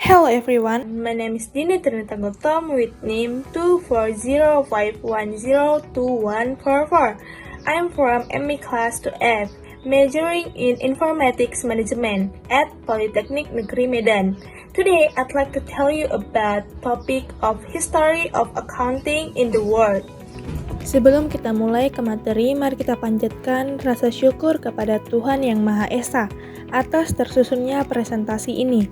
Hello everyone, my name is Dini Trinita Gautam with name 24051021144. I'm from ME Class 2F, majoring in Informatics Management at Polytechnic Negeri Medan. Today, I'd like to tell you about topic of history of accounting in the world. Sebelum kita mulai ke materi, mari kita panjatkan rasa syukur kepada Tuhan Yang Maha Esa atas tersusunnya presentasi ini.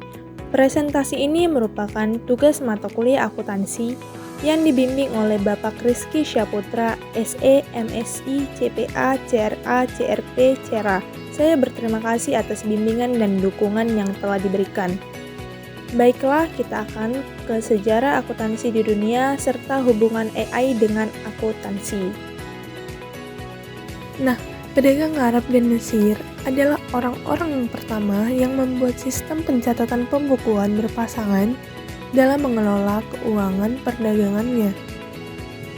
Presentasi ini merupakan tugas mata kuliah akuntansi yang dibimbing oleh Bapak Rizky Syaputra, SE, MSI, CPA, CRA, CRP, CERA. Saya berterima kasih atas bimbingan dan dukungan yang telah diberikan. Baiklah, kita akan ke sejarah akuntansi di dunia serta hubungan AI dengan akuntansi. Nah, pedagang Arab dan Mesir adalah orang-orang yang pertama yang membuat sistem pencatatan pembukuan berpasangan dalam mengelola keuangan perdagangannya.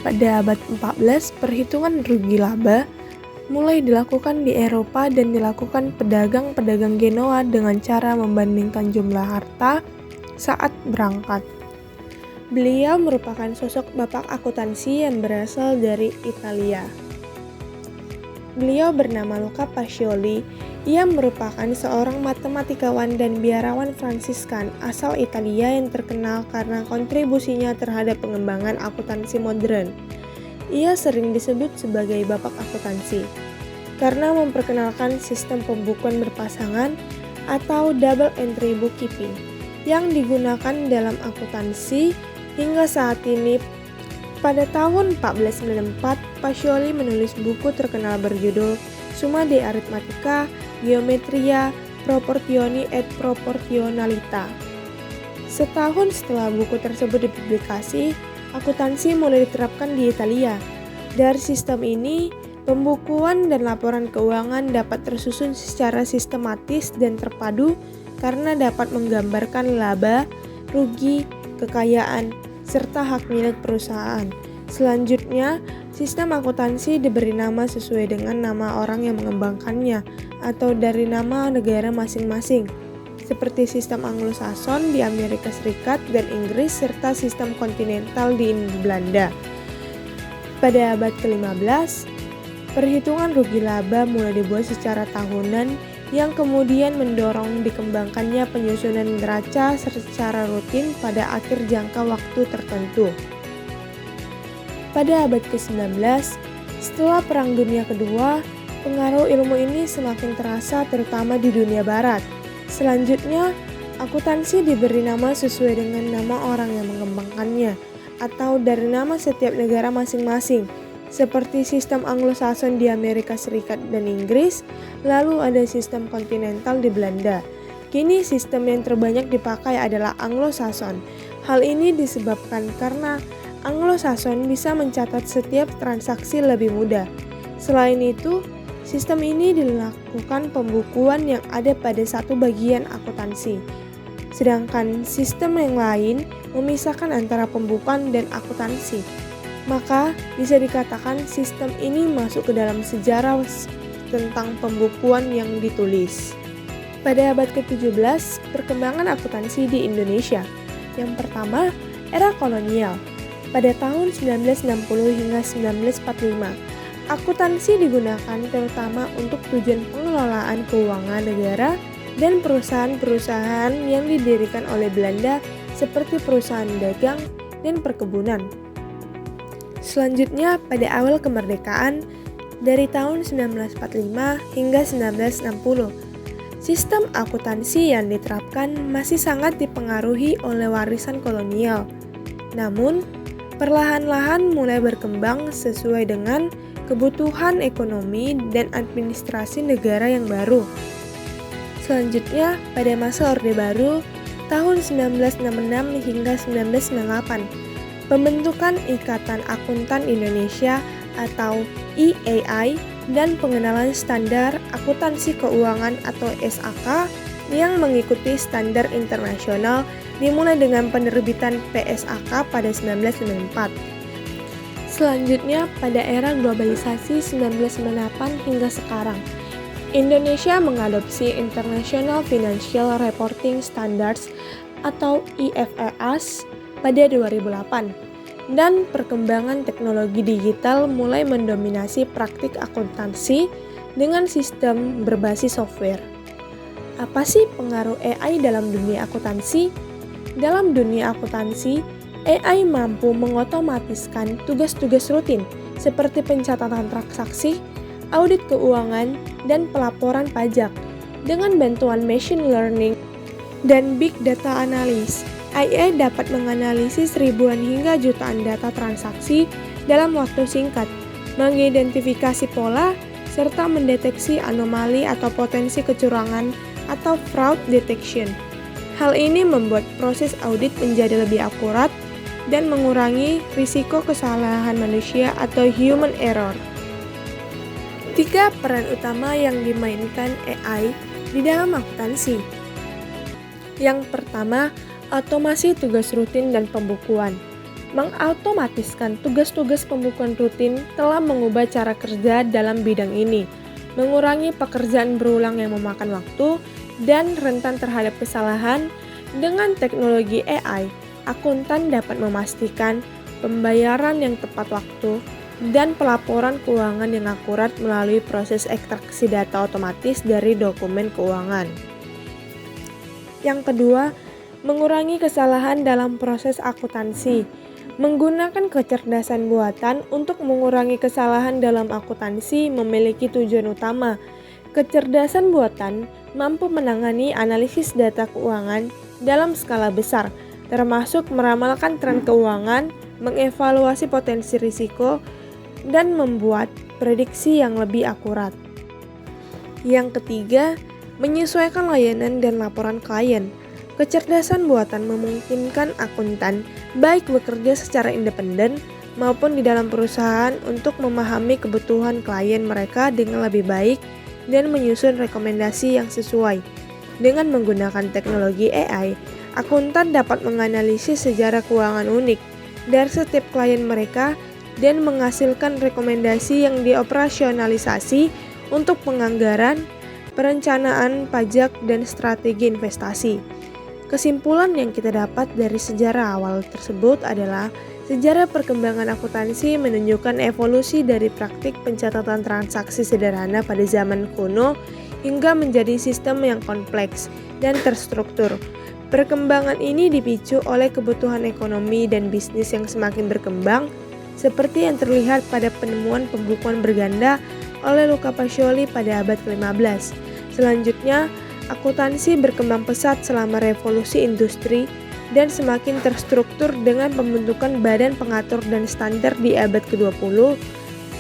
Pada abad 14, perhitungan rugi laba mulai dilakukan di Eropa dan dilakukan pedagang-pedagang Genoa dengan cara membandingkan jumlah harta saat berangkat. Beliau merupakan sosok bapak akuntansi yang berasal dari Italia. Beliau bernama Luca Pacioli. Ia merupakan seorang matematikawan dan biarawan Fransiskan asal Italia yang terkenal karena kontribusinya terhadap pengembangan akuntansi modern. Ia sering disebut sebagai bapak akuntansi karena memperkenalkan sistem pembukuan berpasangan atau double entry bookkeeping yang digunakan dalam akuntansi hingga saat ini. Pada tahun 1494, Pacioli menulis buku terkenal berjudul Summa de Arithmetica, Geometria, Proportioni et Proportionalita. Setahun setelah buku tersebut dipublikasi, akuntansi mulai diterapkan di Italia. Dari sistem ini, pembukuan dan laporan keuangan dapat tersusun secara sistematis dan terpadu karena dapat menggambarkan laba, rugi, kekayaan, serta hak milik perusahaan. Selanjutnya, sistem akuntansi diberi nama sesuai dengan nama orang yang mengembangkannya atau dari nama negara masing-masing, seperti sistem Anglo-Saxon di Amerika Serikat dan Inggris serta sistem kontinental di Belanda. Pada abad ke-15, perhitungan rugi laba mulai dibuat secara tahunan yang kemudian mendorong dikembangkannya penyusunan neraca secara rutin pada akhir jangka waktu tertentu. Pada abad ke-19, setelah Perang Dunia Kedua, pengaruh ilmu ini semakin terasa terutama di dunia barat. Selanjutnya, akuntansi diberi nama sesuai dengan nama orang yang mengembangkannya atau dari nama setiap negara masing-masing, seperti sistem Anglo-Saxon di Amerika Serikat dan Inggris, lalu ada sistem kontinental di Belanda. Kini sistem yang terbanyak dipakai adalah Anglo-Saxon. Hal ini disebabkan karena Anglo-Saxon bisa mencatat setiap transaksi lebih mudah. Selain itu, sistem ini dilakukan pembukuan yang ada pada satu bagian akuntansi. Sedangkan sistem yang lain memisahkan antara pembukuan dan akuntansi. Maka bisa dikatakan sistem ini masuk ke dalam sejarah tentang pembukuan yang ditulis. Pada abad ke-17, perkembangan akuntansi di Indonesia. Yang pertama, era kolonial. Pada tahun 1960 hingga 1945, akuntansi digunakan terutama untuk tujuan pengelolaan keuangan negara dan perusahaan-perusahaan yang didirikan oleh Belanda seperti perusahaan dagang dan perkebunan. Selanjutnya, pada awal kemerdekaan, dari tahun 1945 hingga 1960, sistem akuntansi yang diterapkan masih sangat dipengaruhi oleh warisan kolonial. Namun, perlahan-lahan mulai berkembang sesuai dengan kebutuhan ekonomi dan administrasi negara yang baru. Selanjutnya, pada masa Orde Baru, tahun 1966 hingga 1998, pembentukan Ikatan Akuntan Indonesia atau IAI dan pengenalan standar akuntansi keuangan atau SAK yang mengikuti standar internasional dimulai dengan penerbitan PSAK pada 1994. Selanjutnya, pada era globalisasi 1998 hingga sekarang, Indonesia mengadopsi International Financial Reporting Standards atau IFRS pada 2008, dan perkembangan teknologi digital mulai mendominasi praktik akuntansi dengan sistem berbasis software. Apa sih pengaruh AI dalam dunia akuntansi? Dalam dunia akuntansi, AI mampu mengotomatiskan tugas-tugas rutin seperti pencatatan transaksi, audit keuangan, dan pelaporan pajak. Dengan bantuan machine learning dan big data analysis, AI dapat menganalisis ribuan hingga jutaan data transaksi dalam waktu singkat, mengidentifikasi pola, serta mendeteksi anomali atau potensi kecurangan atau fraud detection. Hal ini membuat proses audit menjadi lebih akurat dan mengurangi risiko kesalahan manusia atau human error. 3 peran utama yang dimainkan AI di dalam akuntansi. Yang pertama, otomasi tugas rutin dan pembukuan. Mengautomatiskan tugas-tugas pembukuan rutin telah mengubah cara kerja dalam bidang ini, mengurangi pekerjaan berulang yang memakan waktu dan rentan terhadap kesalahan. Dengan teknologi AI, akuntan dapat memastikan pembayaran yang tepat waktu dan pelaporan keuangan yang akurat melalui proses ekstraksi data otomatis dari dokumen keuangan. Yang kedua, mengurangi kesalahan dalam proses akuntansi. Menggunakan kecerdasan buatan untuk mengurangi kesalahan dalam akuntansi memiliki tujuan utama. Kecerdasan buatan mampu menangani analisis data keuangan dalam skala besar, termasuk meramalkan tren keuangan, mengevaluasi potensi risiko, dan membuat prediksi yang lebih akurat. Yang ketiga, menyesuaikan layanan dan laporan klien. Kecerdasan buatan memungkinkan akuntan baik bekerja secara independen maupun di dalam perusahaan untuk memahami kebutuhan klien mereka dengan lebih baik dan menyusun rekomendasi yang sesuai. Dengan menggunakan teknologi AI, akuntan dapat menganalisis sejarah keuangan unik dari setiap klien mereka dan menghasilkan rekomendasi yang dioperasionalisasi untuk penganggaran, perencanaan pajak, dan strategi investasi. Kesimpulan yang kita dapat dari sejarah awal tersebut adalah sejarah perkembangan akuntansi menunjukkan evolusi dari praktik pencatatan transaksi sederhana pada zaman kuno hingga menjadi sistem yang kompleks dan terstruktur. Perkembangan ini dipicu oleh kebutuhan ekonomi dan bisnis yang semakin berkembang, seperti yang terlihat pada penemuan pembukuan berganda oleh Luca Pacioli pada abad ke-15. Selanjutnya, akuntansi berkembang pesat selama revolusi industri dan semakin terstruktur dengan pembentukan badan pengatur dan standar di abad ke-20.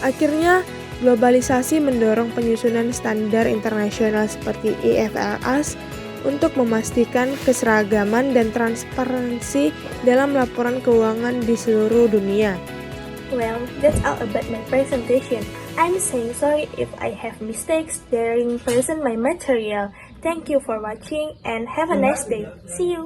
Akhirnya, globalisasi mendorong penyusunan standar internasional seperti IFRS untuk memastikan keseragaman dan transparansi dalam laporan keuangan di seluruh dunia. Well, that's all about my presentation. I'm saying sorry if I have mistakes during present my material. Thank you for watching and have a nice day. See you!